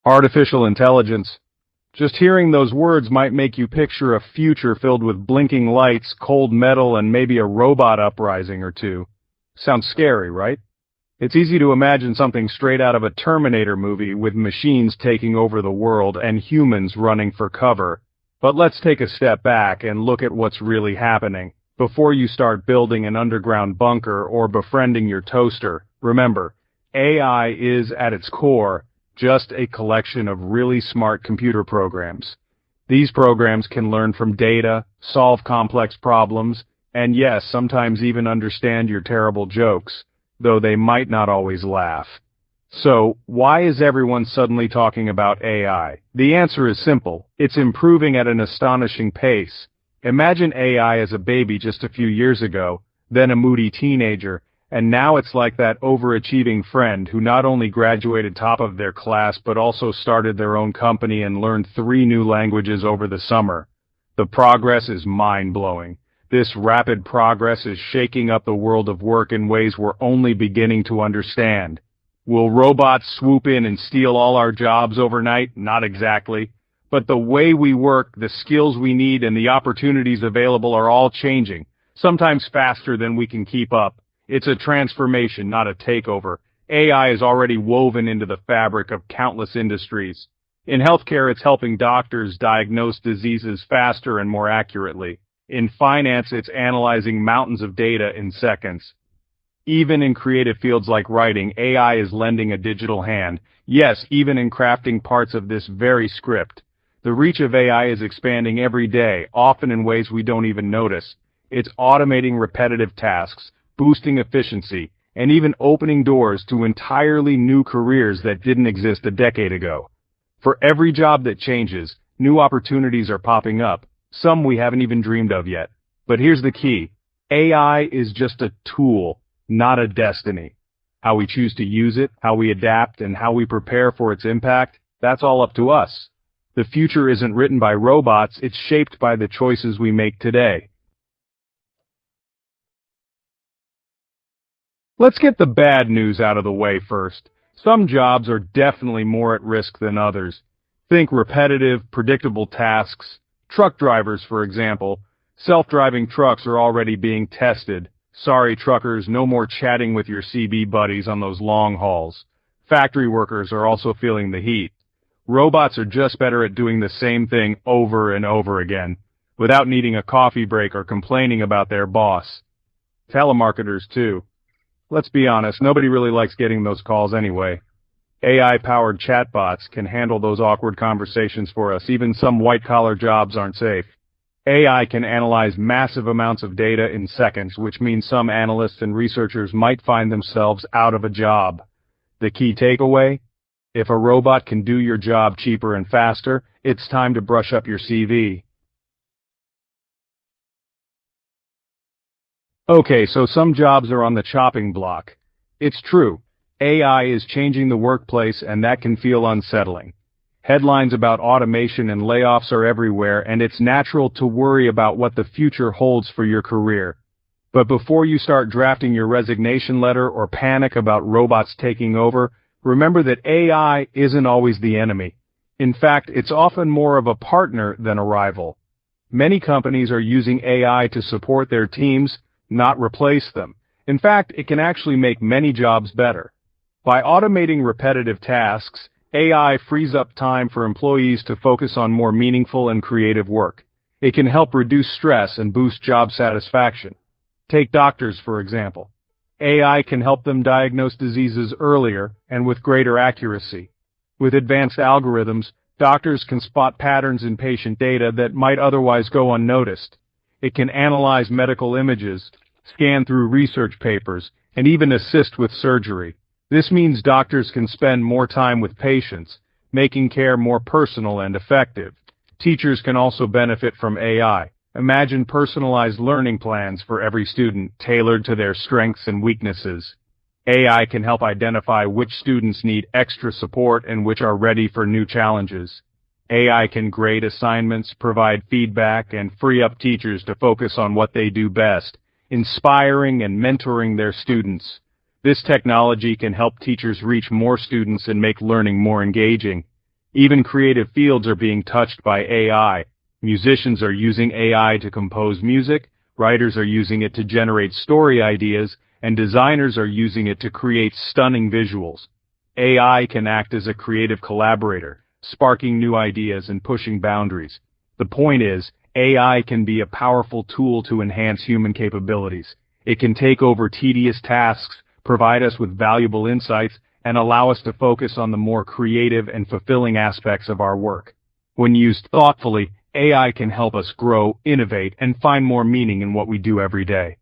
Artificial intelligence. Just hearing those words might make you picture a future filled with blinking lights, cold metal, and maybe a robot uprising or two. Sounds scary, right? It's easy to imagine something straight out of a Terminator movie with machines taking over the world and humans running for cover. But let's take a step back and look at what's really happening. Before you start building an underground bunker or befriending your toaster, remember, AI is at its core just a collection of really smart computer programs. These programs can learn from data, solve complex problems, and yes, sometimes even understand your terrible jokes, though they might not always laugh. So, why is everyone suddenly talking about AI? The answer is simple. It's improving at an astonishing pace. Imagine AI as a baby just a few years ago, then a moody teenager, and now it's like that overachieving friend who not only graduated top of their class but also started their own company and learned 3 new languages over the summer. The progress is mind-blowing. This rapid progress is shaking up the world of work in ways we're only beginning to understand. Will robots swoop in and steal all our jobs overnight? Not exactly. But the way we work, the skills we need, and the opportunities available are all changing, sometimes faster than we can keep up. It's a transformation, not a takeover. AI is already woven into the fabric of countless industries. In healthcare, it's helping doctors diagnose diseases faster and more accurately. In finance, it's analyzing mountains of data in seconds. Even in creative fields like writing, AI is lending a digital hand. Yes, even in crafting parts of this very script. The reach of AI is expanding every day, often in ways we don't even notice. It's automating repetitive tasks, boosting efficiency, and even opening doors to entirely new careers that didn't exist a decade ago. For every job that changes, new opportunities are popping up, some we haven't even dreamed of yet. But here's the key. AI is just a tool, not a destiny. How we choose to use it, how we adapt, and how we prepare for its impact, that's all up to us. The future isn't written by robots, it's shaped by the choices we make today. Let's get the bad news out of the way first. Some jobs are definitely more at risk than others. Think repetitive, predictable tasks. Truck drivers, for example. Self-driving trucks are already being tested. Sorry, truckers, no more chatting with your CB buddies on those long hauls. Factory workers are also feeling the heat. Robots are just better at doing the same thing over and over again, without needing a coffee break or complaining about their boss. Telemarketers, too. Let's be honest, nobody really likes getting those calls anyway. AI-powered chatbots can handle those awkward conversations for us. Even some white-collar jobs aren't safe. AI can analyze massive amounts of data in seconds, which means some analysts and researchers might find themselves out of a job. The key takeaway? If a robot can do your job cheaper and faster, it's time to brush up your CV. Okay, so some jobs are on the chopping block. It's true. AI is changing the workplace, and that can feel unsettling. Headlines about automation and layoffs are everywhere, and it's natural to worry about what the future holds for your career. But before you start drafting your resignation letter or panic about robots taking over, remember that AI isn't always the enemy. In fact, it's often more of a partner than a rival. Many companies are using AI to support their teams, not replace them. In fact, it can actually make many jobs better. By automating repetitive tasks, AI frees up time for employees to focus on more meaningful and creative work. It can help reduce stress and boost job satisfaction. Take doctors, for example. AI can help them diagnose diseases earlier and with greater accuracy. With advanced algorithms, doctors can spot patterns in patient data that might otherwise go unnoticed. It can analyze medical images, scan through research papers, and even assist with surgery. This means doctors can spend more time with patients, making care more personal and effective. Teachers can also benefit from AI. Imagine personalized learning plans for every student, tailored to their strengths and weaknesses. AI can help identify which students need extra support and which are ready for new challenges. AI can grade assignments, provide feedback, and free up teachers to focus on what they do best, inspiring and mentoring their students. This technology can help teachers reach more students and make learning more engaging. Even creative fields are being touched by AI. Musicians are using AI to compose music, writers are using it to generate story ideas, and designers are using it to create stunning visuals. AI can act as a creative collaborator, sparking new ideas and pushing boundaries. The point is, AI can be a powerful tool to enhance human capabilities. It can take over tedious tasks, provide us with valuable insights, and allow us to focus on the more creative and fulfilling aspects of our work. When used thoughtfully, AI can help us grow, innovate, and find more meaning in what we do every day.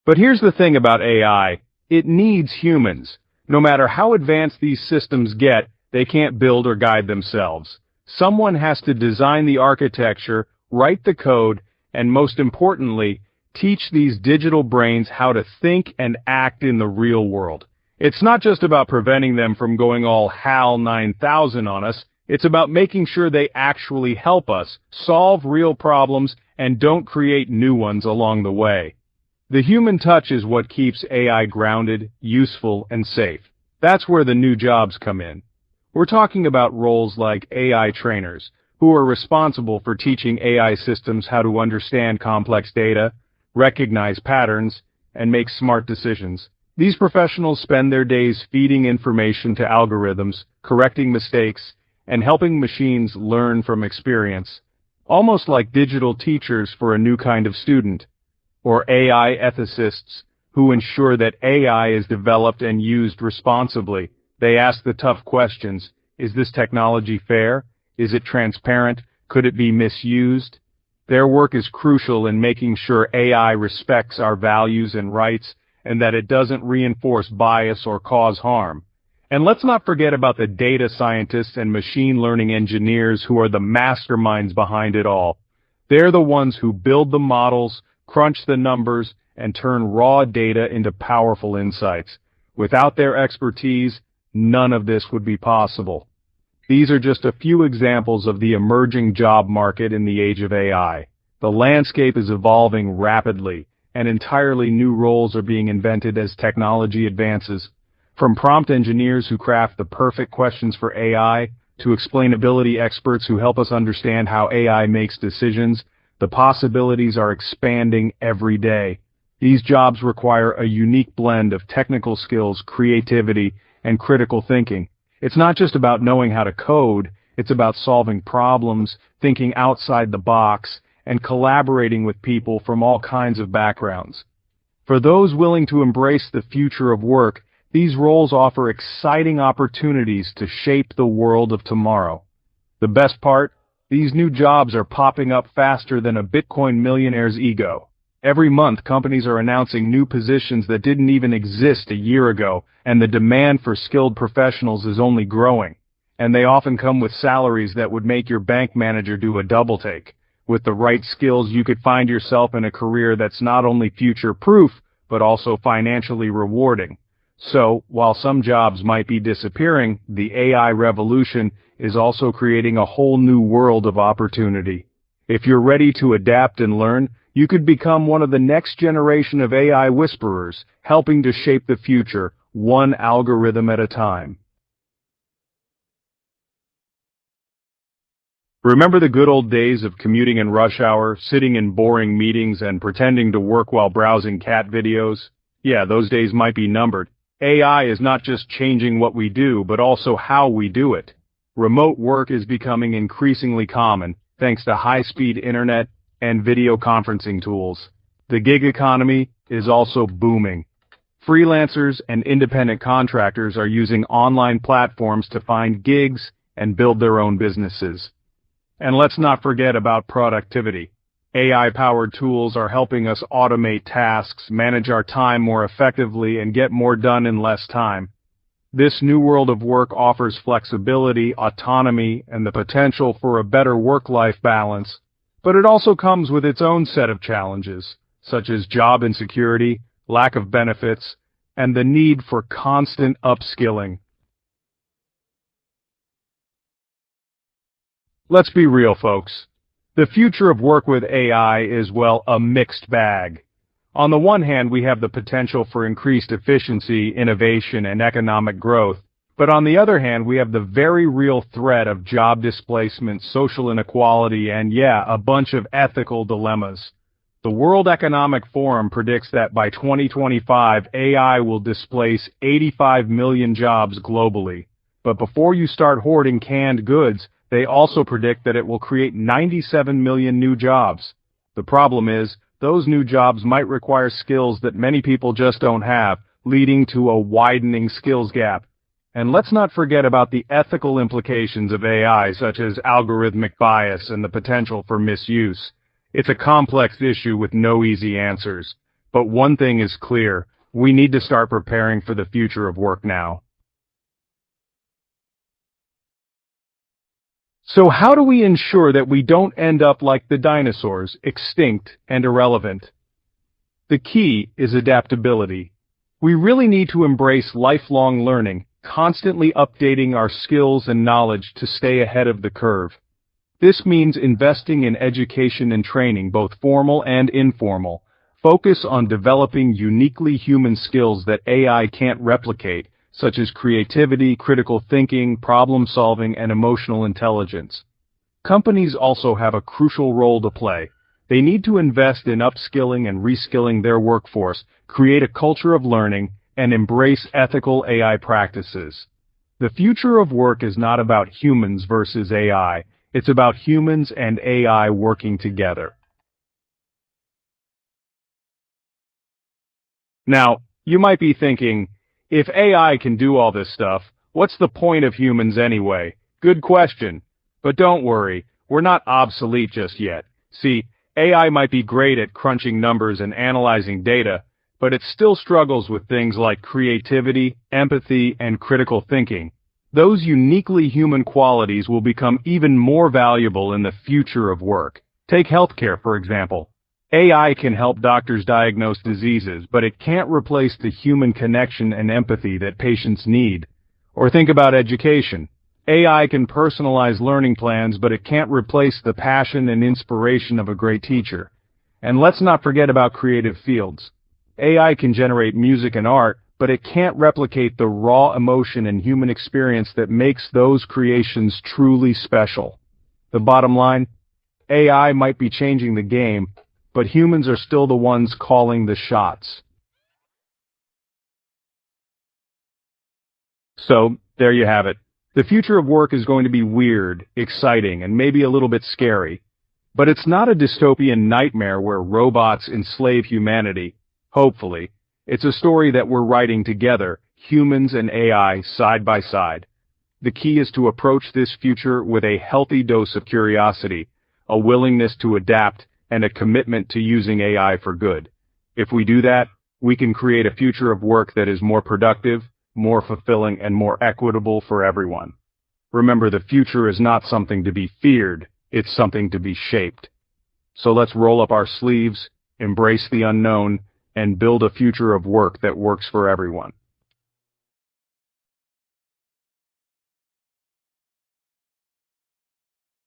But here's the thing about AI. It needs humans. No matter how advanced these systems get, they can't build or guide themselves. Someone has to design the architecture, write the code, and most importantly, teach these digital brains how to think and act in the real world. It's not just about preventing them from going all HAL 9000 on us, it's about making sure they actually help us solve real problems and don't create new ones along the way. The human touch is what keeps AI grounded, useful, and safe. That's where the new jobs come in. We're talking about roles like AI trainers, who are responsible for teaching AI systems how to understand complex data, recognize patterns, and make smart decisions. These professionals spend their days feeding information to algorithms, correcting mistakes, and helping machines learn from experience, almost like digital teachers for a new kind of student. Or AI ethicists, who ensure that AI is developed and used responsibly. They ask the tough questions. Is this technology fair? Is it transparent? Could it be misused? Their work is crucial in making sure AI respects our values and rights, and that it doesn't reinforce bias or cause harm. And let's not forget about the data scientists and machine learning engineers who are the masterminds behind it all. They're the ones who build the models, crunch the numbers, and turn raw data into powerful insights. Without their expertise, none of this would be possible. These are just a few examples of the emerging job market in the age of AI. The landscape is evolving rapidly, and entirely new roles are being invented as technology advances. From prompt engineers who craft the perfect questions for AI, to explainability experts who help us understand how AI makes decisions, the possibilities are expanding every day. These jobs require a unique blend of technical skills, creativity, and critical thinking. It's not just about knowing how to code, it's about solving problems, thinking outside the box, and collaborating with people from all kinds of backgrounds. For those willing to embrace the future of work, these roles offer exciting opportunities to shape the world of tomorrow. The best part? These new jobs are popping up faster than a Bitcoin millionaire's ego. Every month, companies are announcing new positions that didn't even exist a year ago, and the demand for skilled professionals is only growing. And they often come with salaries that would make your bank manager do a double take. With the right skills, you could find yourself in a career that's not only future-proof, but also financially rewarding. So, while some jobs might be disappearing, the AI revolution is also creating a whole new world of opportunity. If you're ready to adapt and learn, you could become one of the next generation of AI whisperers, helping to shape the future, one algorithm at a time. Remember the good old days of commuting in rush hour, sitting in boring meetings, and pretending to work while browsing cat videos? Yeah, those days might be numbered. AI is not just changing what we do, but also how we do it. Remote work is becoming increasingly common, thanks to high-speed internet and video conferencing tools. The gig economy is also booming. Freelancers and independent contractors are using online platforms to find gigs and build their own businesses. And let's not forget about productivity. AI-powered tools are helping us automate tasks, manage our time more effectively, and get more done in less time. This new world of work offers flexibility, autonomy, and the potential for a better work-life balance. But it also comes with its own set of challenges, such as job insecurity, lack of benefits, and the need for constant upskilling. Let's be real, folks. The future of work with AI is, well, a mixed bag. On the one hand, we have the potential for increased efficiency, innovation, and economic growth. But on the other hand, we have the very real threat of job displacement, social inequality, and a bunch of ethical dilemmas. The World Economic Forum predicts that by 2025, AI will displace 85 million jobs globally. But before you start hoarding canned goods, they also predict that it will create 97 million new jobs. The problem is, those new jobs might require skills that many people just don't have, leading to a widening skills gap. And let's not forget about the ethical implications of AI, such as algorithmic bias and the potential for misuse. It's a complex issue with no easy answers. But one thing is clear, we need to start preparing for the future of work now. So how do we ensure that we don't end up like the dinosaurs, extinct and irrelevant? The key is adaptability. We really need to embrace lifelong learning, constantly updating our skills and knowledge to stay ahead of the curve. This means investing in education and training, both formal and informal. Focus on developing uniquely human skills that AI can't replicate, such as creativity, critical thinking, problem-solving, and emotional intelligence. Companies also have a crucial role to play. They need to invest in upskilling and reskilling their workforce, create a culture of learning, and embrace ethical AI practices. The future of work is not about humans versus AI. It's about humans and AI working together. Now, you might be thinking, if AI can do all this stuff, what's the point of humans anyway? Good question. But don't worry, we're not obsolete just yet. See, AI might be great at crunching numbers and analyzing data, but it still struggles with things like creativity, empathy, and critical thinking. Those uniquely human qualities will become even more valuable in the future of work. Take healthcare, for example. AI can help doctors diagnose diseases, but it can't replace the human connection and empathy that patients need. Or think about education. AI can personalize learning plans, but it can't replace the passion and inspiration of a great teacher. And let's not forget about creative fields. AI can generate music and art, but it can't replicate the raw emotion and human experience that makes those creations truly special. The bottom line? AI might be changing the game, but humans are still the ones calling the shots. So, there you have it. The future of work is going to be weird, exciting, and maybe a little bit scary. But it's not a dystopian nightmare where robots enslave humanity. Hopefully. It's a story that we're writing together, humans and AI, side by side. The key is to approach this future with a healthy dose of curiosity, a willingness to adapt, and a commitment to using AI for good. If we do that, we can create a future of work that is more productive, more fulfilling, and more equitable for everyone. Remember, the future is not something to be feared, it's something to be shaped. So let's roll up our sleeves, embrace the unknown, and build a future of work that works for everyone.